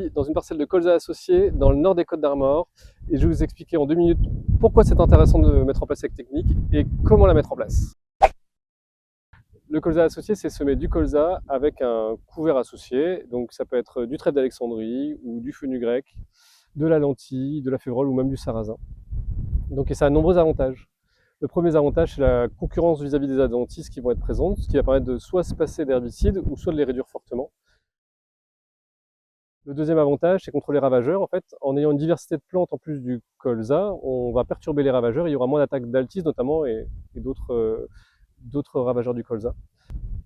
aujourd'hui dans une parcelle de colza associée dans le nord des Côtes-d'Armor et je vais vous expliquer en 2 minutes pourquoi c'est intéressant de mettre en place cette technique et comment la mettre en place. Le colza associé, c'est semer du colza avec un couvert associé, donc ça peut être du trèfle d'Alexandrie ou du fenugrec, de la lentille, de la févrole ou même du sarrasin. Donc, et ça a de nombreux avantages. Le premier avantage, c'est la concurrence vis-à-vis des adventices qui vont être présentes, ce qui va permettre de soit se passer d'herbicides ou soit de les réduire fortement. Le deuxième avantage, c'est contre les ravageurs. En fait, en ayant une diversité de plantes en plus du colza, on va perturber les ravageurs. Il y aura moins d'attaques d'altis notamment et d'autres ravageurs du colza.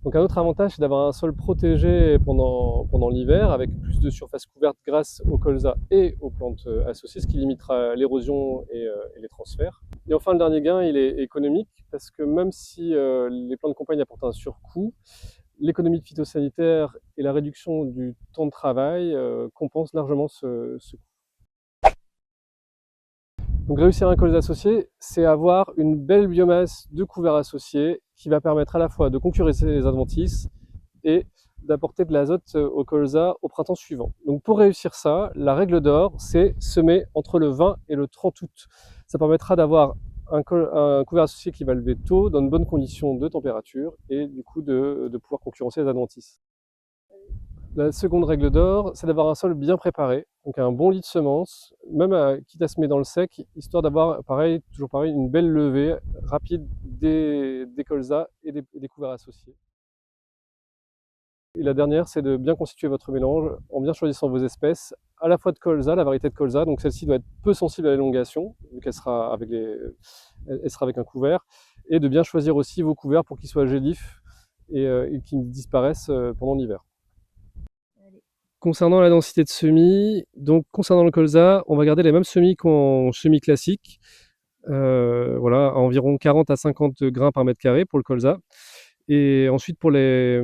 Donc un autre avantage, c'est d'avoir un sol protégé pendant l'hiver avec plus de surface couverte grâce au colza et aux plantes associées, ce qui limitera l'érosion et les transferts. Et enfin, le dernier gain, il est économique parce que même si les plantes de campagne apportent un surcoût, l'économie phytosanitaire et la réduction du temps de travail compensent largement ce coût. Donc réussir un colza associé, c'est avoir une belle biomasse de couverts associés qui va permettre à la fois de concurrencer les adventices et d'apporter de l'azote au colza au printemps suivant. Donc pour réussir ça, la règle d'or, c'est semer entre le 20 et le 30 août. Ça permettra d'avoir un couvert associé qui va lever tôt, dans de bonnes conditions de température, et du coup de pouvoir concurrencer les adventices. La seconde règle d'or, c'est d'avoir un sol bien préparé, donc un bon lit de semences, même quitte à semer dans le sec, histoire d'avoir, toujours pareil, une belle levée rapide des colzas et des couverts associés. Et la dernière, c'est de bien constituer votre mélange en bien choisissant vos espèces, à la fois de colza, la variété de colza, donc celle-ci doit être peu sensible à l'élongation, vu qu'elle sera elle sera avec un couvert, et de bien choisir aussi vos couverts pour qu'ils soient gélifiés et qu'ils disparaissent pendant l'hiver. Concernant la densité de semis, donc concernant le colza, on va garder les mêmes semis qu'en semis classique, voilà, à environ 40 à 50 grains par mètre carré pour le colza. Et ensuite pour les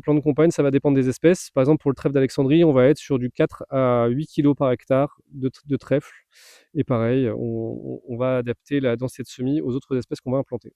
plants de compagne, ça va dépendre des espèces. Par exemple pour le trèfle d'Alexandrie, on va être sur du 4 à 8 kg par hectare de trèfle. Et pareil, on va adapter la densité de semis aux autres espèces qu'on va implanter.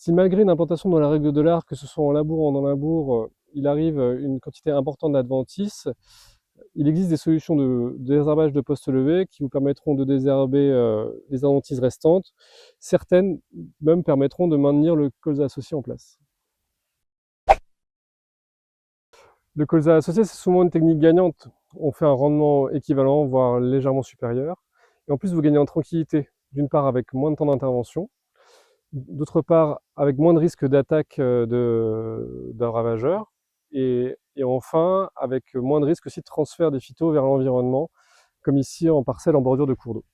Si malgré une implantation dans la règle de l'art, que ce soit en labour ou en non-labour, il arrive une quantité importante d'adventices, il existe des solutions de désherbage de poste levé qui vous permettront de désherber les adventices restantes. Certaines même permettront de maintenir le colza associé en place. Le colza associé, c'est souvent une technique gagnante. On fait un rendement équivalent, voire légèrement supérieur. Et en plus, vous gagnez en tranquillité, d'une part avec moins de temps d'intervention, d'autre part avec moins de risque d'attaque d'un ravageur, et enfin avec moins de risque aussi de transfert des phytos vers l'environnement, comme ici en parcelle en bordure de cours d'eau.